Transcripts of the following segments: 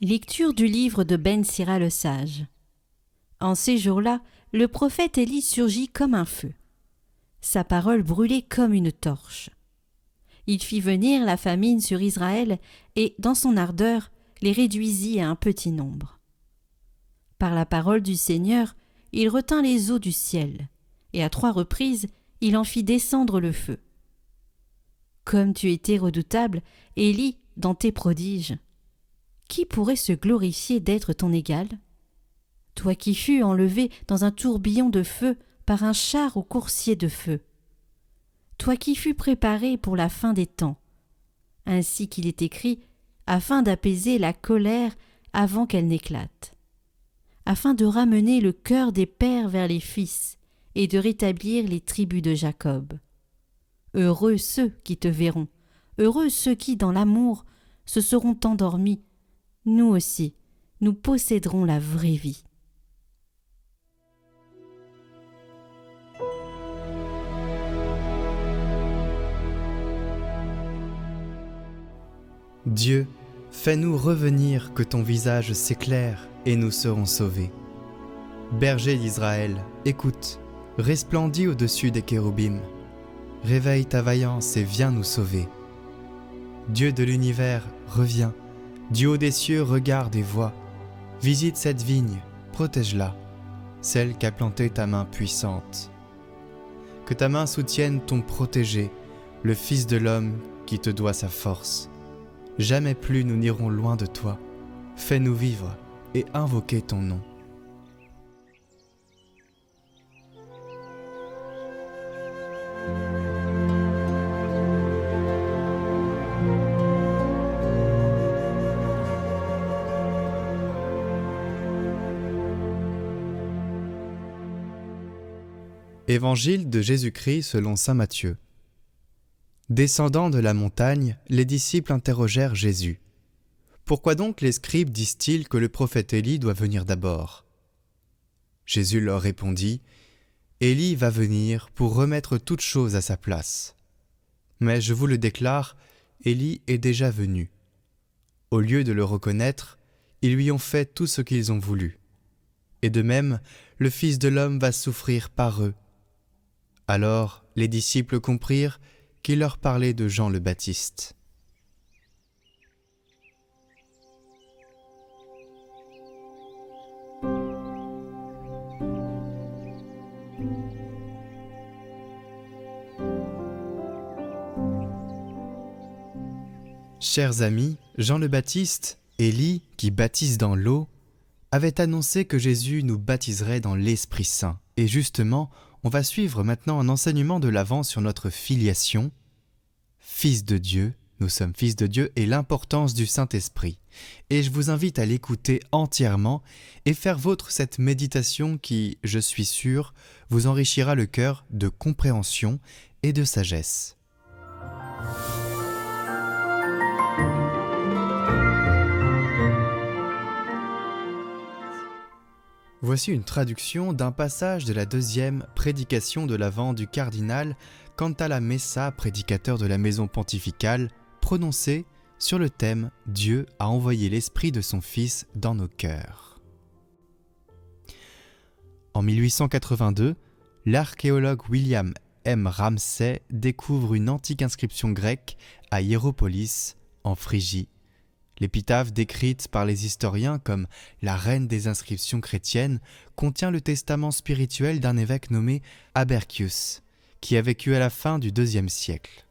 Lecture du livre de Ben Sira le sage. En ces jours-là, le prophète Élie surgit comme un feu. Sa parole brûlait comme une torche. Il fit venir la famine sur Israël et, dans son ardeur, les réduisit à un petit nombre. Par la parole du Seigneur, il retint les eaux du ciel, et à 3 reprises, il en fit descendre le feu. Comme tu étais redoutable, Élie, dans tes prodiges, qui pourrait se glorifier d'être ton égal? Toi qui fus enlevé dans un tourbillon de feu par un char au coursier de feu. Toi qui fus préparé pour la fin des temps, ainsi qu'il est écrit, afin d'apaiser la colère avant qu'elle n'éclate, afin de ramener le cœur des pères vers les fils et de rétablir les tribus de Jacob. Heureux ceux qui te verront, heureux ceux qui, dans l'amour, se seront endormis. Nous aussi, nous posséderons la vraie vie. Dieu, fais-nous revenir que ton visage s'éclaire et nous serons sauvés. Berger d'Israël, écoute, resplendis au-dessus des kéroubim. Réveille ta vaillance et viens nous sauver. Dieu de l'univers, reviens. Du haut des cieux, regarde et vois. Visite cette vigne, protège-la, celle qu'a plantée ta main puissante. Que ta main soutienne ton protégé, le Fils de l'homme qui te doit sa force. Jamais plus nous n'irons loin de toi. Fais-nous vivre et invoquer ton nom. Évangile de Jésus-Christ selon saint Matthieu. Descendant de la montagne, les disciples interrogèrent Jésus. « Pourquoi donc les scribes disent-ils que le prophète Élie doit venir d'abord ?» Jésus leur répondit, « Élie va venir pour remettre toutes choses à sa place. Mais je vous le déclare, Élie est déjà venu. Au lieu de le reconnaître, ils lui ont fait tout ce qu'ils ont voulu. Et de même, le Fils de l'homme va souffrir par eux. » Alors les disciples comprirent qu'il leur parlait de Jean le Baptiste. Chers amis, Jean le Baptiste, Élie, qui baptise dans l'eau, avait annoncé que Jésus nous baptiserait dans l'Esprit Saint. Et justement, on va suivre maintenant un enseignement de l'Avent sur notre filiation. Fils de Dieu, nous sommes fils de Dieu et l'importance du Saint-Esprit. Et je vous invite à l'écouter entièrement et faire vôtre cette méditation qui, je suis sûr, vous enrichira le cœur de compréhension et de sagesse. Voici une traduction d'un passage de la 2e prédication de l'Avent du cardinal Cantala Messa, prédicateur de la maison pontificale, prononcée sur le thème « Dieu a envoyé l'Esprit de son Fils dans nos cœurs ». En 1882, l'archéologue William M. Ramsay découvre une antique inscription grecque à Hiéropolis, en Phrygie. L'épitaphe décrite par les historiens comme la reine des inscriptions chrétiennes contient le testament spirituel d'un évêque nommé Abercius, qui a vécu à la fin du IIe siècle.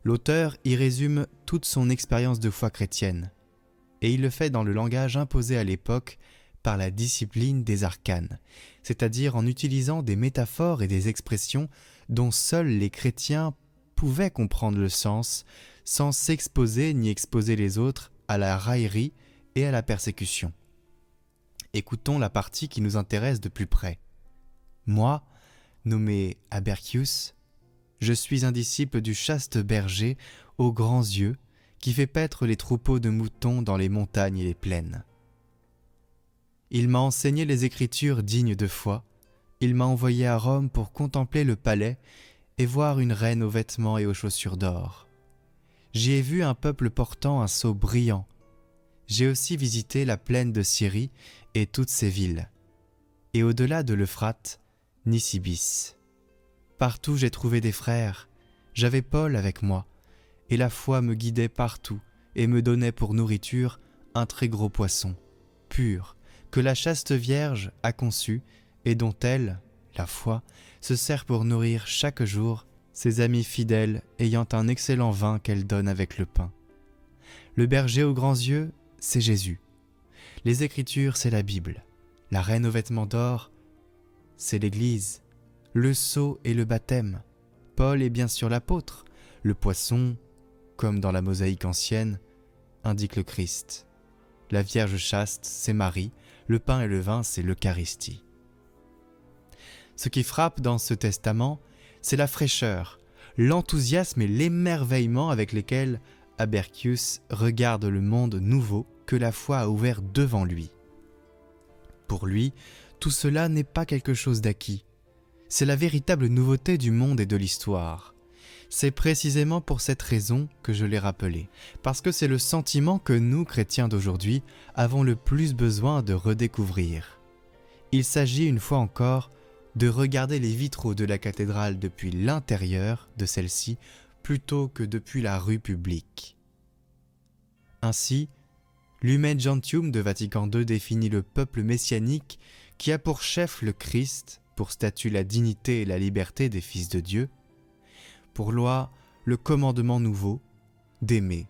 L'auteur y résume toute son expérience de foi chrétienne, et il le fait dans le langage imposé à l'époque par la discipline des arcanes, c'est-à-dire en utilisant des métaphores et des expressions dont seuls les chrétiens pouvaient comprendre le sens, sans s'exposer ni exposer les autres à la raillerie et à la persécution. Écoutons la partie qui nous intéresse de plus près. Moi, nommé Abercius, je suis un disciple du chaste berger aux grands yeux qui fait paître les troupeaux de moutons dans les montagnes et les plaines. Il m'a enseigné les Écritures dignes de foi, il m'a envoyé à Rome pour contempler le palais et voir une reine aux vêtements et aux chaussures d'or. J'y ai vu un peuple portant un sceau brillant. J'ai aussi visité la plaine de Syrie et toutes ses villes, et au-delà de l'Euphrate, Nisibis. Partout j'ai trouvé des frères, j'avais Paul avec moi, et la foi me guidait partout et me donnait pour nourriture un très gros poisson, pur, que la chaste Vierge a conçu et dont elle, la foi, se sert pour nourrir chaque jour ses amis fidèles ayant un excellent vin qu'elle donne avec le pain. Le berger aux grands yeux, c'est Jésus. Les Écritures, c'est la Bible. La reine aux vêtements d'or, c'est l'Église. Le sceau et le baptême. Paul est bien sûr l'apôtre. Le poisson, comme dans la mosaïque ancienne, indique le Christ. La Vierge chaste, c'est Marie. Le pain et le vin, c'est l'Eucharistie. Ce qui frappe dans ce testament, c'est la fraîcheur, l'enthousiasme et l'émerveillement avec lesquels Abercius regarde le monde nouveau que la foi a ouvert devant lui. Pour lui, tout cela n'est pas quelque chose d'acquis. C'est la véritable nouveauté du monde et de l'histoire. C'est précisément pour cette raison que je l'ai rappelé, parce que c'est le sentiment que nous, chrétiens d'aujourd'hui, avons le plus besoin de redécouvrir. Il s'agit une fois encore de regarder les vitraux de la cathédrale depuis l'intérieur de celle-ci plutôt que depuis la rue publique. Ainsi, Lumen Gentium de Vatican II définit le peuple messianique qui a pour chef le Christ, pour statut la dignité et la liberté des fils de Dieu, pour loi le commandement nouveau d'aimer,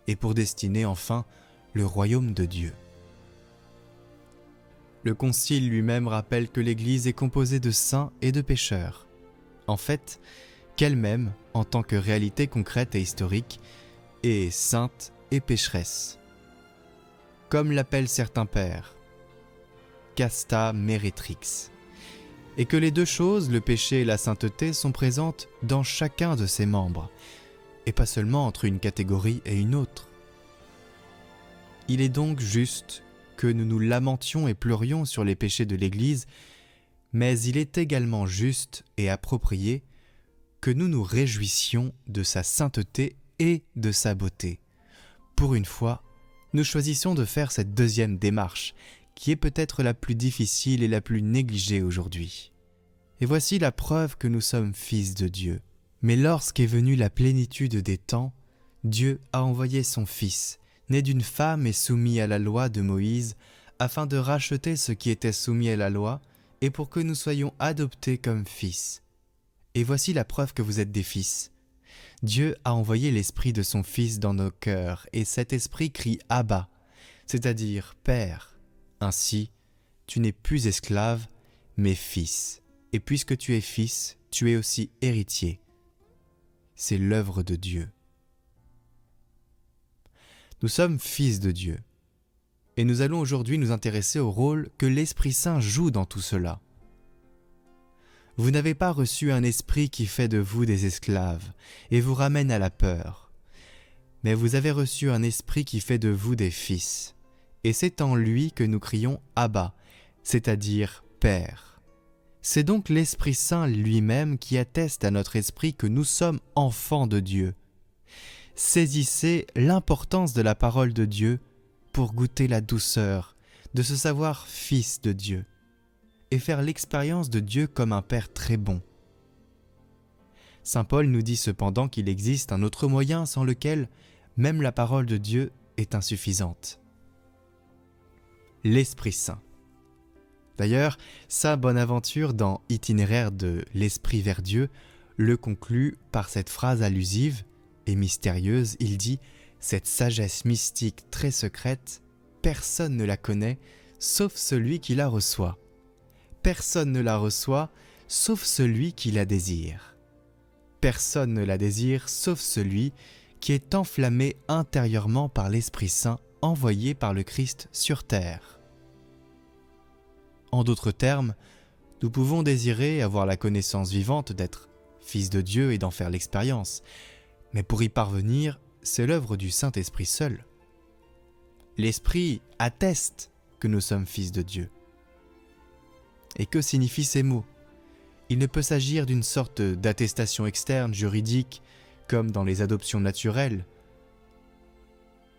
et pour destinée enfin le royaume de Dieu. Le Concile lui-même rappelle que l'Église est composée de saints et de pécheurs. En fait, qu'elle-même, en tant que réalité concrète et historique, est sainte et pécheresse. Comme l'appellent certains pères, casta meretrix, et que les deux choses, le péché et la sainteté, sont présentes dans chacun de ses membres, et pas seulement entre une catégorie et une autre. Il est donc juste que nous nous lamentions et pleurions sur les péchés de l'Église, mais il est également juste et approprié que nous nous réjouissions de sa sainteté et de sa beauté. Pour une fois, nous choisissons de faire cette deuxième démarche, qui est peut-être la plus difficile et la plus négligée aujourd'hui. Et voici la preuve que nous sommes fils de Dieu. Mais lorsqu'est venue la plénitude des temps, Dieu a envoyé son Fils, né d'une femme et soumis à la loi de Moïse, afin de racheter ce qui était soumis à la loi, et pour que nous soyons adoptés comme fils. Et voici la preuve que vous êtes des fils. Dieu a envoyé l'Esprit de son Fils dans nos cœurs, et cet Esprit crie « Abba », c'est-à-dire « Père ». Ainsi, tu n'es plus esclave, mais fils. Et puisque tu es fils, tu es aussi héritier. C'est l'œuvre de Dieu. Nous sommes fils de Dieu. Et nous allons aujourd'hui nous intéresser au rôle que l'Esprit Saint joue dans tout cela. Vous n'avez pas reçu un esprit qui fait de vous des esclaves et vous ramène à la peur, mais vous avez reçu un esprit qui fait de vous des fils. Et c'est en lui que nous crions « Abba », c'est-à-dire « Père ». C'est donc l'Esprit Saint lui-même qui atteste à notre esprit que nous sommes enfants de Dieu. Saisissez l'importance de la parole de Dieu pour goûter la douceur de se savoir fils de Dieu et faire l'expérience de Dieu comme un Père très bon. Saint Paul nous dit cependant qu'il existe un autre moyen sans lequel même la parole de Dieu est insuffisante. L'Esprit Saint. D'ailleurs, saint Bonaventure, dans Itinéraire de l'Esprit vers Dieu, le conclut par cette phrase allusive et mystérieuse. Il dit « Cette sagesse mystique très secrète, personne ne la connaît, sauf celui qui la reçoit. Personne ne la reçoit, sauf celui qui la désire. Personne ne la désire, sauf celui qui est enflammé intérieurement par l'Esprit Saint envoyé par le Christ sur terre. » En d'autres termes, nous pouvons désirer avoir la connaissance vivante d'être fils de Dieu et d'en faire l'expérience, mais pour y parvenir, c'est l'œuvre du Saint-Esprit seul. L'Esprit atteste que nous sommes fils de Dieu. Et que signifient ces mots ? Il ne peut s'agir d'une sorte d'attestation externe, juridique, comme dans les adoptions naturelles.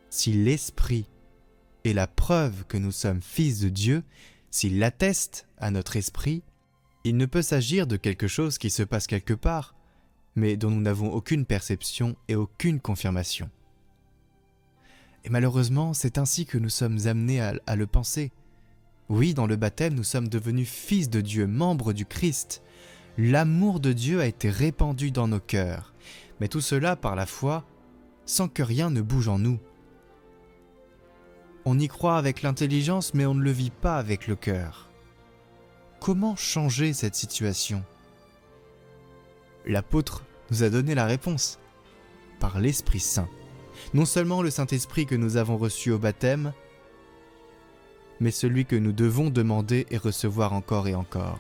Si l'Esprit est la preuve que nous sommes fils de Dieu, s'il l'atteste à notre esprit, il ne peut s'agir de quelque chose qui se passe quelque part, mais dont nous n'avons aucune perception et aucune confirmation. Et malheureusement, c'est ainsi que nous sommes amenés à le penser. Oui, dans le baptême, nous sommes devenus fils de Dieu, membres du Christ. L'amour de Dieu a été répandu dans nos cœurs, mais tout cela par la foi, sans que rien ne bouge en nous. On y croit avec l'intelligence, mais on ne le vit pas avec le cœur. Comment changer cette situation ? L'apôtre nous a donné la réponse, par l'Esprit Saint. Non seulement le Saint-Esprit que nous avons reçu au baptême, mais celui que nous devons demander et recevoir encore et encore.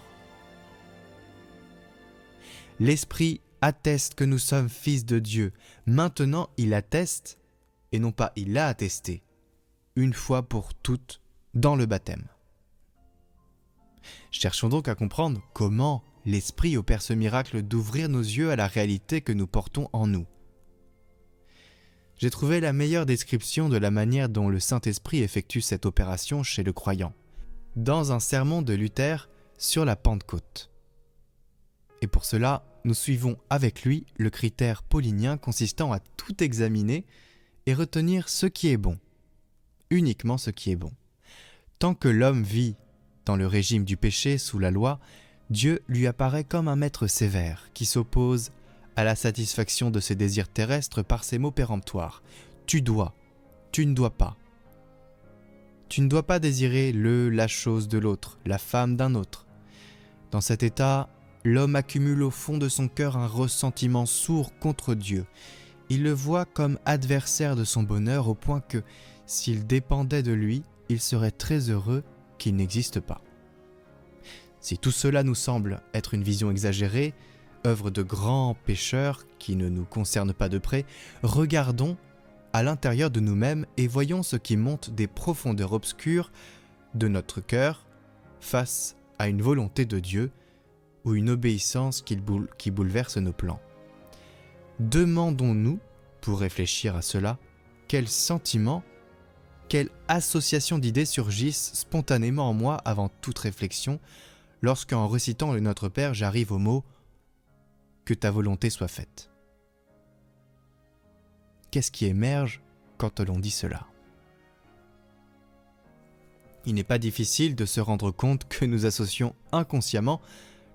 L'Esprit atteste que nous sommes fils de Dieu. Maintenant, il atteste, et non pas il l'a attesté, une fois pour toutes, dans le baptême. Cherchons donc à comprendre comment l'Esprit opère ce miracle d'ouvrir nos yeux à la réalité que nous portons en nous. J'ai trouvé la meilleure description de la manière dont le Saint-Esprit effectue cette opération chez le croyant, dans un sermon de Luther sur la Pentecôte. Et pour cela, nous suivons avec lui le critère paulinien consistant à tout examiner et retenir ce qui est bon, uniquement ce qui est bon. Tant que l'homme vit dans le régime du péché sous la loi, Dieu lui apparaît comme un maître sévère qui s'oppose à la satisfaction de ses désirs terrestres par ces mots péremptoires. Tu dois, tu ne dois pas. Tu ne dois pas désirer la chose de l'autre, la femme d'un autre. Dans cet état, l'homme accumule au fond de son cœur un ressentiment sourd contre Dieu. Il le voit comme adversaire de son bonheur au point que, s'il dépendait de lui, il serait très heureux qu'il n'existe pas. Si tout cela nous semble être une vision exagérée, œuvre de grands pécheurs qui ne nous concerne pas de près, regardons à l'intérieur de nous-mêmes et voyons ce qui monte des profondeurs obscures de notre cœur face à une volonté de Dieu ou une obéissance qui bouleverse nos plans. Demandons-nous, pour réfléchir à cela, quels sentiments, quelle association d'idées surgissent spontanément en moi avant toute réflexion, lorsqu'en récitant le Notre Père, j'arrive au mot « Que ta volonté soit faite ». Qu'est-ce qui émerge quand l'on dit cela ? Il n'est pas difficile de se rendre compte que nous associons inconsciemment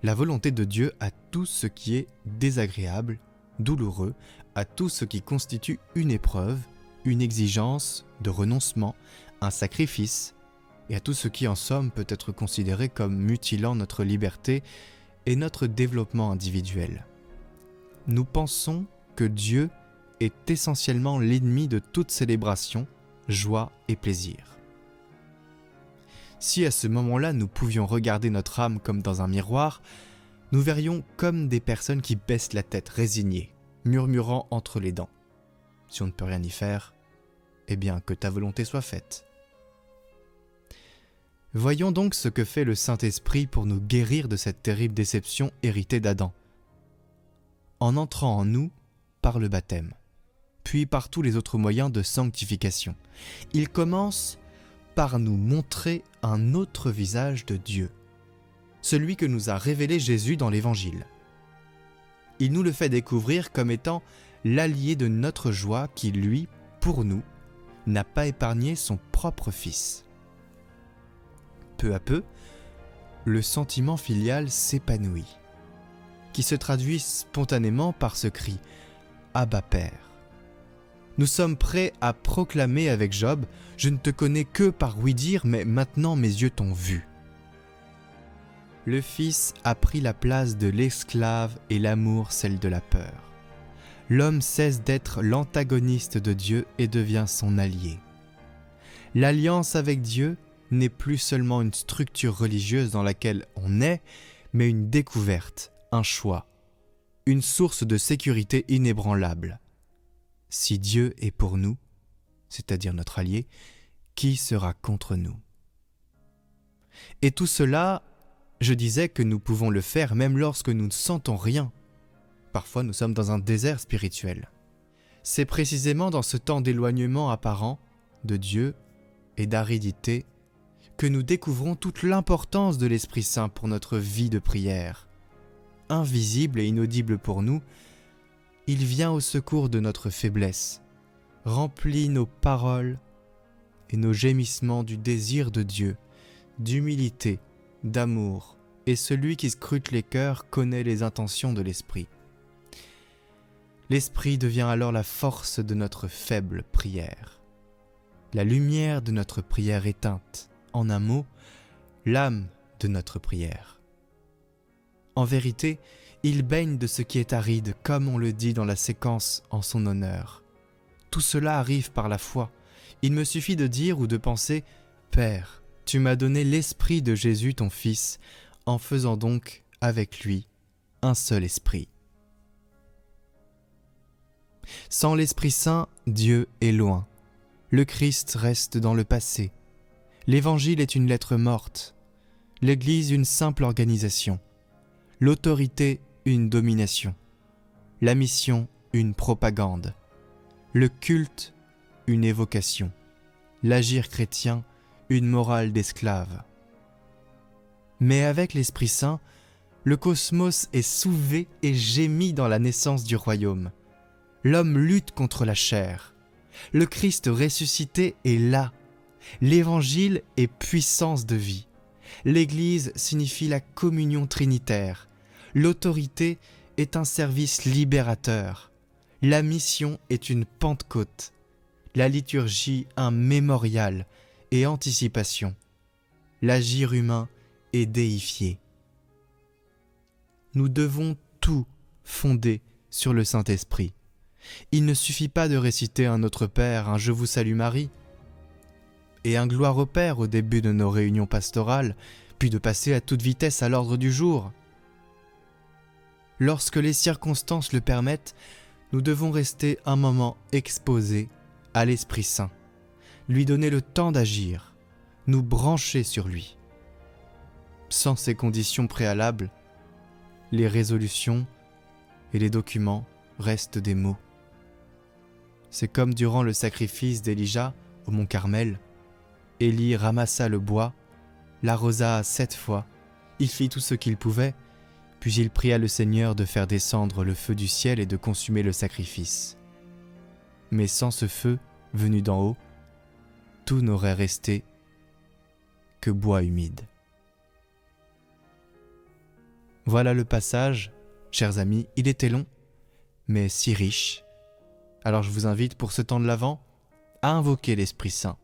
la volonté de Dieu à tout ce qui est désagréable, douloureux, à tout ce qui constitue une épreuve, une exigence de renoncement, un sacrifice, et à tout ce qui en somme peut être considéré comme mutilant notre liberté et notre développement individuel. Nous pensons que Dieu est essentiellement l'ennemi de toute célébration, joie et plaisir. Si à ce moment-là nous pouvions regarder notre âme comme dans un miroir, nous verrions comme des personnes qui baissent la tête résignées, murmurant entre les dents. Si on ne peut rien y faire, eh bien que ta volonté soit faite. Voyons donc ce que fait le Saint-Esprit pour nous guérir de cette terrible déception héritée d'Adam. En entrant en nous par le baptême, puis par tous les autres moyens de sanctification, il commence par nous montrer un autre visage de Dieu, celui que nous a révélé Jésus dans l'Évangile. Il nous le fait découvrir comme étant l'allié de notre joie qui, lui, pour nous, n'a pas épargné son propre Fils. Peu à peu, le sentiment filial s'épanouit, qui se traduit spontanément par ce cri « Abba Père ». Nous sommes prêts à proclamer avec Job « Je ne te connais que par ouï-dire, mais maintenant mes yeux t'ont vu ». Le Fils a pris la place de l'esclave et l'amour celle de la peur. L'homme cesse d'être l'antagoniste de Dieu et devient son allié. L'alliance avec Dieu n'est plus seulement une structure religieuse dans laquelle on est, mais une découverte, un choix, une source de sécurité inébranlable. Si Dieu est pour nous, c'est-à-dire notre allié, qui sera contre nous ? Et tout cela, je disais que nous pouvons le faire même lorsque nous ne sentons rien. Parfois, nous sommes dans un désert spirituel. C'est précisément dans ce temps d'éloignement apparent de Dieu et d'aridité que nous découvrons toute l'importance de l'Esprit Saint pour notre vie de prière. Invisible et inaudible pour nous, il vient au secours de notre faiblesse, remplit nos paroles et nos gémissements du désir de Dieu, d'humilité, d'amour, et celui qui scrute les cœurs connaît les intentions de l'Esprit. L'Esprit devient alors la force de notre faible prière, la lumière de notre prière éteinte, en un mot, l'âme de notre prière. En vérité, il baigne de ce qui est aride, comme on le dit dans la séquence en son honneur. Tout cela arrive par la foi. Il me suffit de dire ou de penser « Père, tu m'as donné l'Esprit de Jésus ton Fils, en faisant donc avec lui un seul esprit. » Sans l'Esprit Saint, Dieu est loin. Le Christ reste dans le passé. L'Évangile est une lettre morte. L'Église une simple organisation. L'autorité une domination. La mission une propagande. Le culte une évocation. L'agir chrétien une morale d'esclave. Mais avec l'Esprit Saint, le cosmos est soulevé et gémit dans la naissance du royaume. L'homme lutte contre la chair. Le Christ ressuscité est là. L'Évangile est puissance de vie. L'Église signifie la communion trinitaire. L'autorité est un service libérateur. La mission est une Pentecôte. La liturgie un mémorial et anticipation. L'agir humain est déifié. Nous devons tout fonder sur le Saint-Esprit. Il ne suffit pas de réciter un Notre Père, un Je vous salue Marie, et un Gloire au Père au début de nos réunions pastorales, puis de passer à toute vitesse à l'ordre du jour. Lorsque les circonstances le permettent, nous devons rester un moment exposés à l'Esprit Saint, lui donner le temps d'agir, nous brancher sur lui. Sans ces conditions préalables, les résolutions et les documents restent des mots. C'est comme durant le sacrifice d'Élijah au mont Carmel. Élie ramassa le bois, l'arrosa 7 fois, il fit tout ce qu'il pouvait, puis il pria le Seigneur de faire descendre le feu du ciel et de consumer le sacrifice. Mais sans ce feu, venu d'en haut, tout n'aurait resté que bois humide. Voilà le passage, chers amis, il était long, mais si riche. Alors je vous invite pour ce temps de l'Avent à invoquer l'Esprit Saint